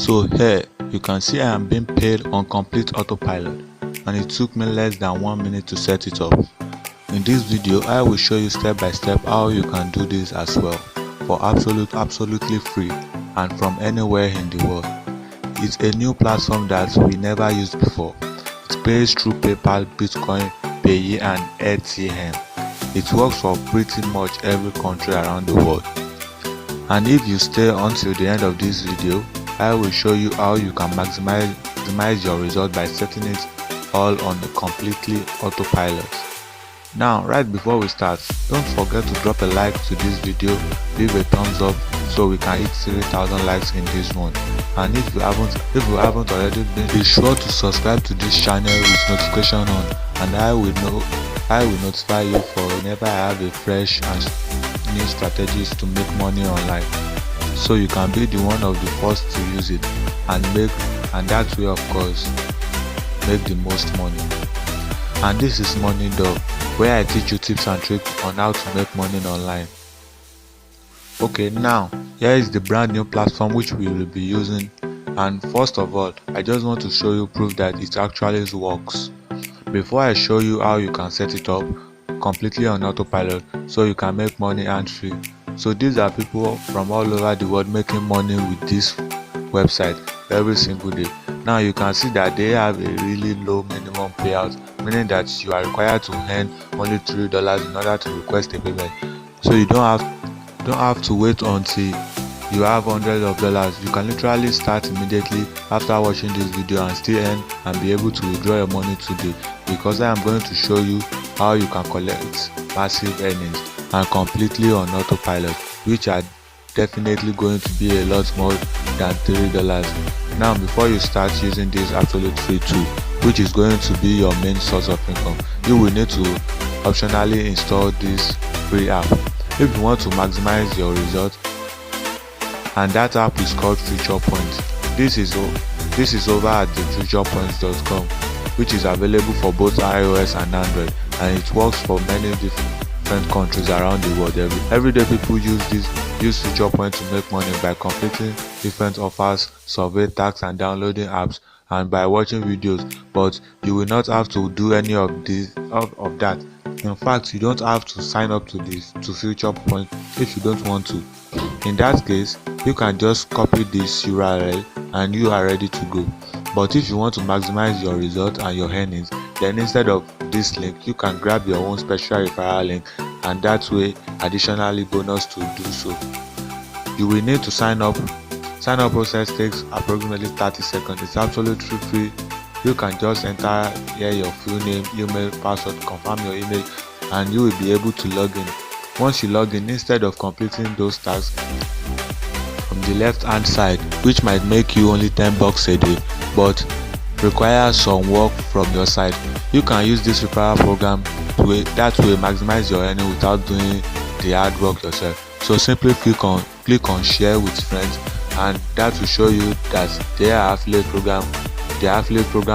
So here you can see I am being paid on complete autopilot, and it took me less than 1 minute to set it up. In this video I will show you step by step how you can do this as well for absolutely free and from anywhere in the world. It's a new platform that we never used before. It pays through PayPal, Bitcoin, paytm and paytm. It works for pretty much every country around the world. And if you stay until the end of this video, I will show you how you can maximize your result by setting it all on a completely autopilot. Now, right before we start, don't forget to drop a like to this video, leave a thumbs up so we can hit 3,000 likes in this one. And if you haven't already be sure to subscribe to this channel with notification on, and I will notify you for whenever I have a fresh and new strategies to make money online, so you can be the one of the first to use it and that way of course make the most money. And this is Money Dog, where I teach you tips and tricks on how to make money online. Okay, now here is the brand new platform which we will be using, and first of all I just want to show you proof that it actually works before I show you how you can set it up completely on autopilot so you can make money hands-free. So these are people from all over the world making money with this website every single day. Now you can see that they have a really low minimum payout, meaning that you are required to earn only $3 in order to request a payment. So you don't have to wait until you have hundreds of dollars. You can literally start immediately after watching this video and still earn and be able to withdraw your money today, because I am going to show you how you can collect massive earnings and completely on autopilot, which are definitely going to be a lot more than $3. Now, before you start using this absolute free tool, which is going to be your main source of income, you will need to optionally install this free app if you want to maximize your results, and that app is called Future Point. This is over at the futurepoints.com, which is available for both iOS and Android, and it works for many different countries around the world. Everyday people use Future Point to make money by completing different offers, survey tasks and downloading apps, and by watching videos. But you will not have to do any of that. In fact, you don't have to sign up to Future Point if you don't want to. In that case, you can just copy this URL and you are ready to go. But if you want to maximize your result and your earnings, then instead of this link, you can grab your own special referral link, and that way additionally bonus to do so. You will need to sign up. Sign up process takes approximately 30 seconds. It's absolutely free. You can just enter here your full name, email, password, confirm your email, and you will be able to log in. Once you log in, instead of completing those tasks from the left hand side, which might make you only $10 a day but requires some work from your side, you can use this referral program that will maximize your earning without doing the hard work yourself. So simply click on share with friends, and that will show you that their affiliate program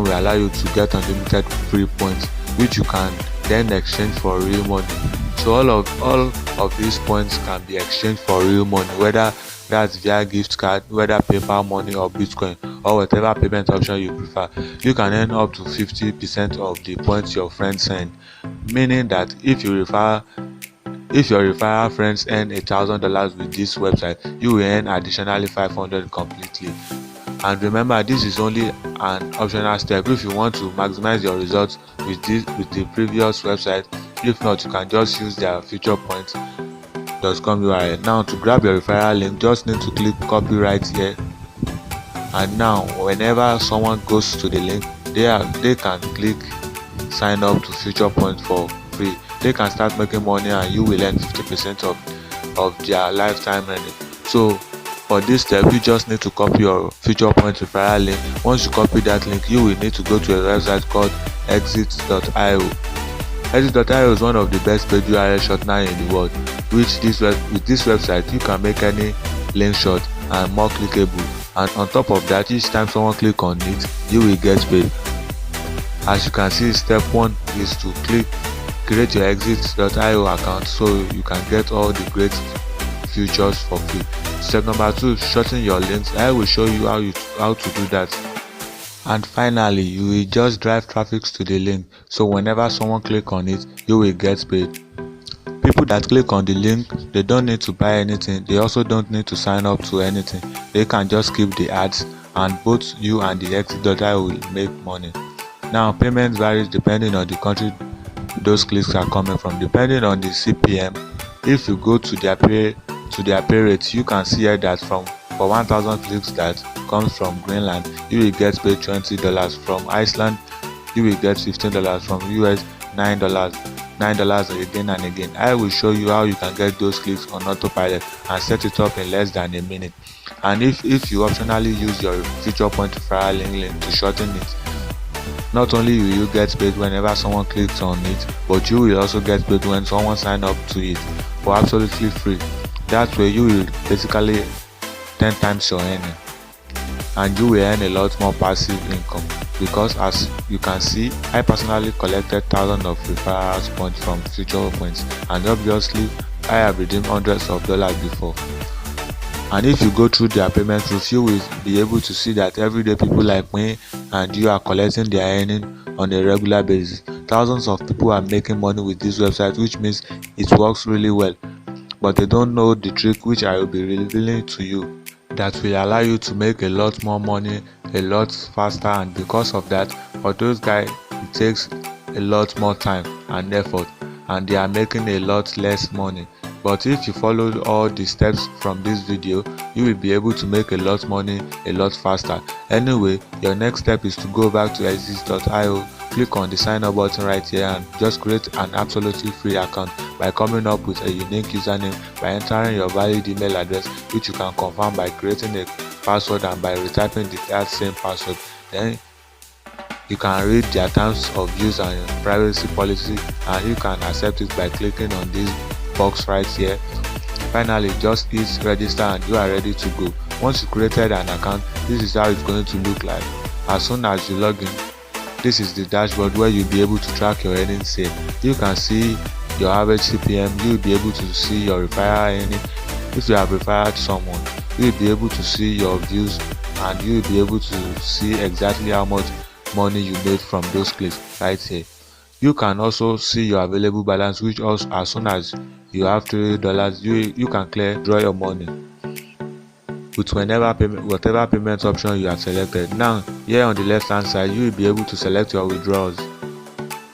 will allow you to get unlimited free points, which you can then exchange for real money. So all of these points can be exchanged for real money, whether that's via gift card, whether PayPal money or Bitcoin, or whatever payment option you prefer. You can earn up to 50% of the points your friends earn, meaning that if your referral friends earn $1,000 with this website, you will earn additionally $500 completely. And remember, this is only an optional step if you want to maximize your results with the previous website. If not, you can just use their futurepoint.com URL. Now, to grab your referral link, just need to click copy right here, and now whenever someone goes to the link, they can click sign up to Future Point for free. They can start making money and you will earn 50% of their lifetime earning. So for this step, you just need to copy your Future Point referral link. Once you copy that link, you will need to go to a website called exit.io. Exit.io is one of the best paid URL shortener in the world, with this website you can make any link short and more clickable, and on top of that, each time someone click on it, you will get paid. As you can see, step 1 is to create your exit.io account so you can get all the great futures for free. Step number 2, shorten your links. I will show you how to do that. And finally, you will just drive traffic to the link, so whenever someone click on it, you will get paid. People that click on the link, they don't need to buy anything, they also don't need to sign up to anything. They can just skip the ads, and both you and the exit.io will make money. Now, payment varies depending on the country those clicks are coming from. Depending on the CPM, if you go to their pay rate, you can see here that for 1000 clicks that comes from Greenland, you will get paid $20. From Iceland, you will get $15. From US, $9 again and again. I will show you how you can get those clicks on autopilot and set it up in less than a minute. And if you optionally use your feature point referral link to shorten it, not only will you get paid whenever someone clicks on it, but you will also get paid when someone signs up to it for absolutely free. That way you will basically 10 times your earning, and you will earn a lot more passive income, because as you can see, I personally collected thousands of referrals points from future points, and obviously I have redeemed hundreds of dollars before. And if you go through their payment proof, you will be able to see that everyday people like me and you are collecting their earning on a regular basis. Thousands of people are making money with this website, which means it works really well, but they don't know the trick which I will be revealing to you, that will allow you to make a lot more money a lot faster. And because of that, for those guys, it takes a lot more time and effort, and they are making a lot less money. But if you follow all the steps from this video, you will be able to make a lot money a lot faster. Anyway, your next step is to go back to exist.io, click on the sign up button right here, and just create an absolutely free account by coming up with a unique username, by entering your valid email address, which you can confirm by creating a password and by retyping that same password. Then you can read their terms of use and privacy policy, and you can accept it by clicking on this box right here. Finally, just hit register and you are ready to go. Once you created an account, this is how it's going to look like. As soon as you log in, this is the dashboard where you'll be able to track your earnings here. You can see your average CPM, you'll be able to see your referral earning. If you have referred someone, you'll be able to see your views, and you'll be able to see exactly how much money you made from those clicks right here. You can also see your available balance, which also, as soon as you have $3, you can draw your money with whatever payment option you have selected. Now, here on the left hand side, you will be able to select your withdrawals.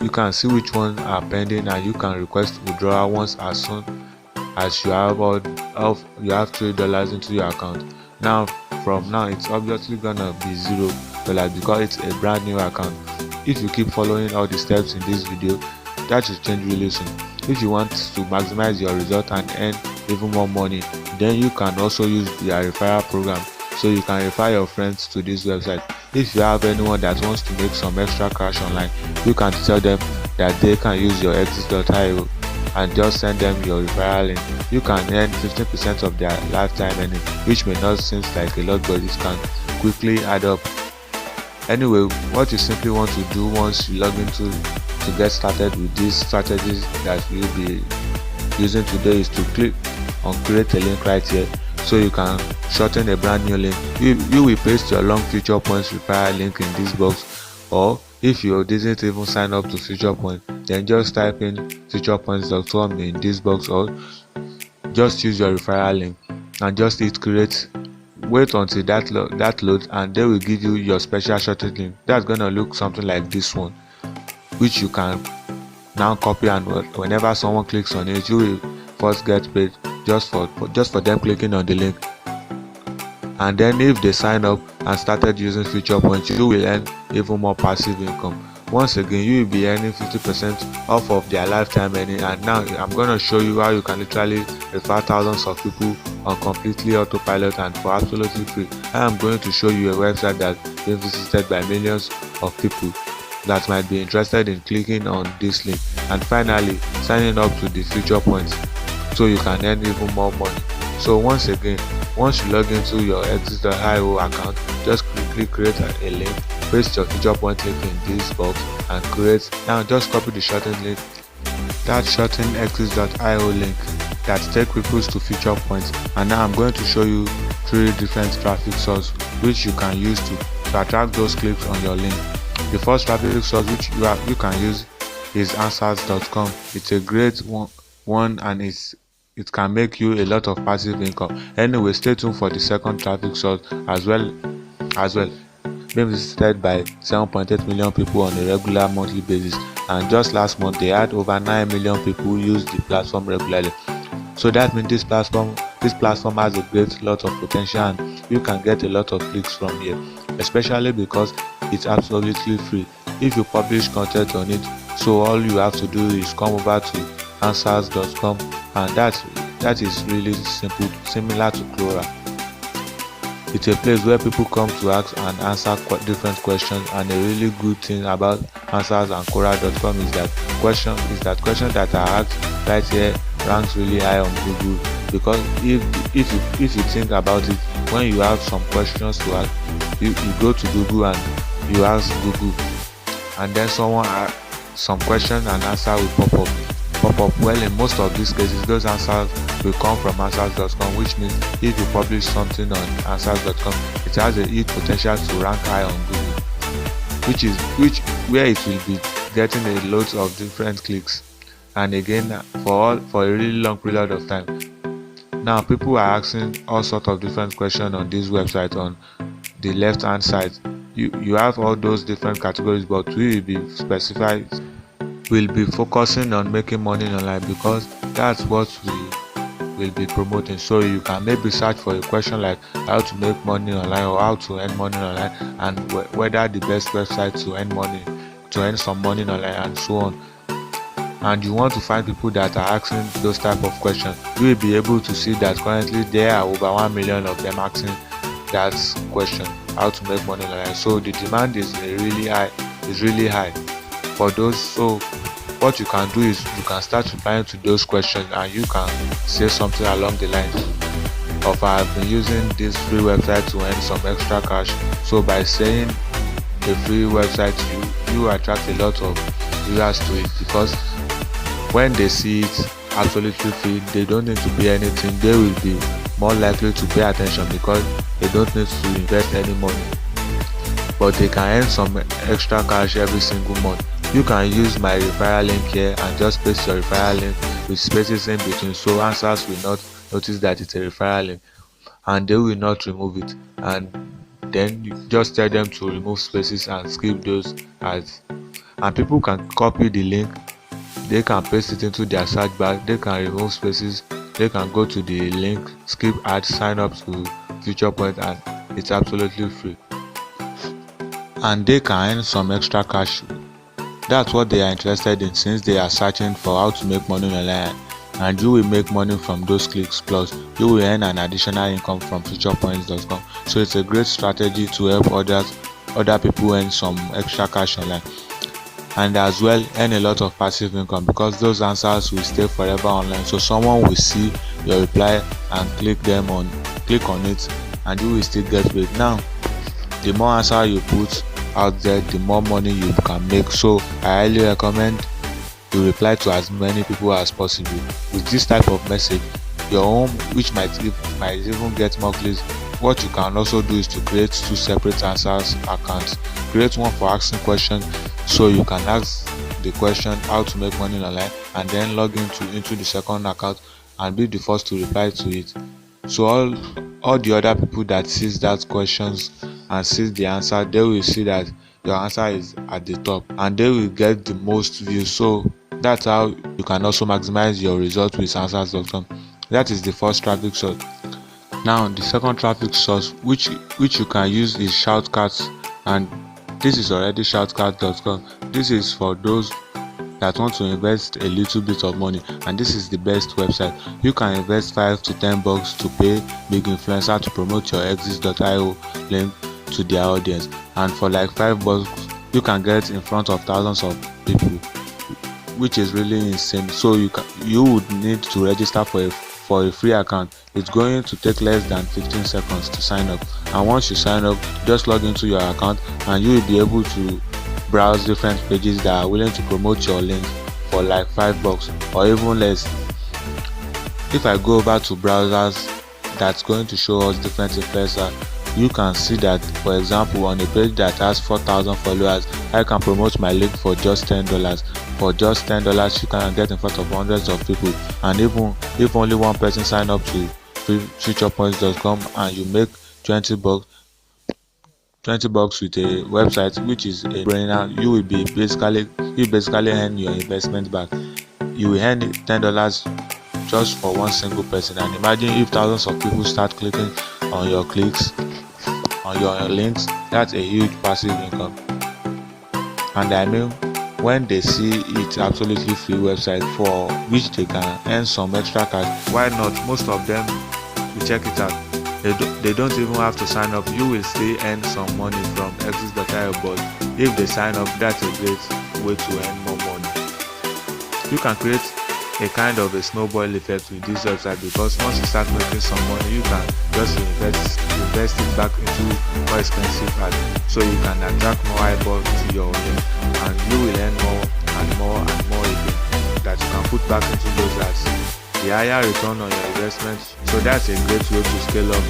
You can see which ones are pending, and you can request withdrawal once as soon as you have $3 into your account. Now, from now, it's obviously gonna be $0 because it's a brand new account. If you keep following all the steps in this video, that will change really soon. If you want to maximize your result and earn even more money, then you can also use their referral program, so you can refer your friends to this website. If you have anyone that wants to make some extra cash online, you can tell them that they can use your exist.io and just send them your referral link. You can earn 15% of their lifetime earning, which may not seem like a lot, but it can quickly add up. Anyway, what you simply want to do once you log into to get started with these strategies that we'll be using today is to click on create a link right here, so you can shorten a brand new link. You will paste your long future points referral link in this box, or if you didn't even sign up to future point, then just type in futurepoints.com in this box, or just use your referral link and just hit create. Wait until that load, and they will give you your special shortened link. That's gonna look something like this one, which you can now copy, and whenever someone clicks on it, you will first get paid just for them clicking on the link. And then if they sign up and started using future points, you will earn even more passive income. Once again, you will be earning 50% off of their lifetime earning. And now I'm going to show you how you can literally refer thousands of people on completely autopilot and for absolutely free. I am going to show you a website that's been visited by millions of people that might be interested in clicking on this link, and finally signing up to the future points so you can earn even more money. So once again, once you log into your exist.io account, just quickly create a link, paste your future point link in this box and create. Now just copy the shortened link, that shortened exist.io link, that take people to feature points. And now I'm going to show you 3 different traffic sources which you can use to attract those clicks on your link. The first traffic source which you can use is answers.com. It's a great one and it can make you a lot of passive income. Anyway, stay tuned for the second traffic source as well. Being visited by 7.8 million people on a regular monthly basis, and just last month they had over 9 million people who use the platform regularly. So that means this platform has a great lot of potential and you can get a lot of clicks from here, especially because it's absolutely free if you publish content on it. So all you have to do is come over to answers.com, and that is really simple, similar to Quora. It's a place where people come to ask and answer different questions, and a really good thing about answers and Quora.com is that questions that are asked right here ranks really high on Google, because if you think about it, when you have some questions to ask, you go to Google and you ask Google, and then some question and answer will pop up. Well, in most of these cases those answers will come from answers.com, which means if you publish something on answers.com, it has a huge potential to rank high on Google, where it will be getting a lot of different clicks, and again for a really long period of time. Now people are asking all sorts of different questions on this website. On the left hand side you have all those different categories, but we will be focusing on making money online, because that's what we will be promoting. So you can maybe search for a question like how to make money online or how to earn money online, and whether the best website to earn some money online, and so on. And you want to find people that are asking those type of questions. You will be able to see that currently there are over 1 million of them asking that question, how to make money online. So the demand is really high for those. So what you can do is you can start replying to those questions, and you can say something along the lines of, I've been using this free website to earn some extra cash. So by saying a free website, you attract a lot of users to it, because when they see it absolutely free, they don't need to pay anything. They will be more likely to pay attention because they don't need to invest any money, but they can earn some extra cash every single month. You can use my referral link here and just paste your referral link with spaces in between, so answers will not notice that it's a referral link and they will not remove it. And then you just tell them to remove spaces and skip those ads, and people can copy the link, they can paste it into their search bar, they can remove spaces, they can go to the link, skip ads, sign up to feature point, and it's absolutely free, and they can earn some extra cash. That's what they are interested in, since they are searching for how to make money online, and you will make money from those clicks, plus you will earn an additional income from featurepoints.com. So it's a great strategy to help other people earn some extra cash online, and as well earn a lot of passive income, because those answers will stay forever online. So someone will see your reply and click on it, and you will still get paid. Now the more answer you put out there, the more money you can make. So I highly recommend you reply to as many people as possible with this type of message. Your home, which might even get more clicks. What you can also do is to create 2 separate answers accounts. Create one for asking questions, so you can ask the question how to make money online, and then log into the second account and be the first to reply to it. So all the other people that sees that questions and sees the answer, they will see that your answer is at the top, and they will get the most views. So that's how you can also maximize your result with answers.com. That is the first traffic source. Now the second traffic source which you can use is Shoutcast, and this is already shoutcast.com. This is for those that want to invest a little bit of money, and this is the best website. You can invest $5 to $10 to pay big influencer to promote your exist.io link to their audience, and for like $5 you can get in front of thousands of people, which is really insane. So you would need to register for a free account. It's going to take less than 15 seconds to sign up, and once you sign up, just log into your account and you will be able to browse different pages that are willing to promote your link for like $5 or even less. If I go over to browsers, that's going to show us different influencers. You can see that, for example, on a page that has 4,000 followers, I can promote my link for just $10. For just $10, you can get in front of hundreds of people, and even if only one person sign up to futurepoints.com and you make 20 bucks with a website, which is a brainer, you basically earn your investment back. You will earn $10 just for one single person, and imagine if thousands of people start clicking on your links. That's a huge passive income. And I mean, when they see it's absolutely free website for which they can earn some extra cash, why not? Most of them will check it out. They don't even have to sign up. You will still earn some money from exist.io, but if they sign up, that's a great way to earn more money. You can create a kind of a snowball effect with this website, because once you start making some money, you can just invest it back into more expensive ads, so you can attract more eyeballs to your link, and you will earn more and more and more again that you can put back into those ads. The higher return on your investment, so that's a great way to scale up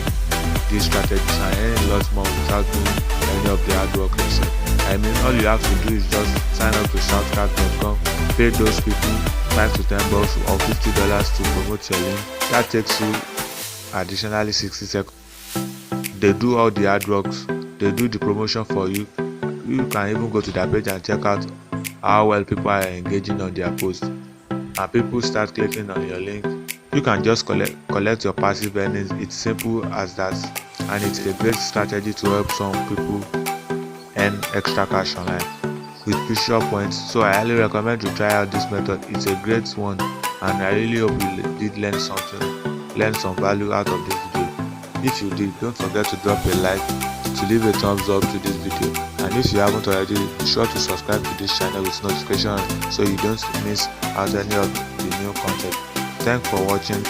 these strategies and earn a lot more without doing any of the hard work yourself. I mean, all you have to do is just sign up to shoutcast.com, pay those people $5 to $10 or $50 to promote your link. That takes you additionally 60 seconds. They do all the hard works, they do the promotion for you. You can even go to their page and check out how well people are engaging on their posts, and people start clicking on your link. You can just collect your passive earnings. It's simple as that, and it's a great strategy to help some people earn extra cash online with Future Points. So I highly recommend you try out this method. It's a great one, and I really hope you did learn some value out of this video. If you did, don't forget to drop a like, to leave a thumbs up to this video, and if you haven't already, be sure to subscribe to this channel with notification so you don't miss out any of the new content. Thanks for watching.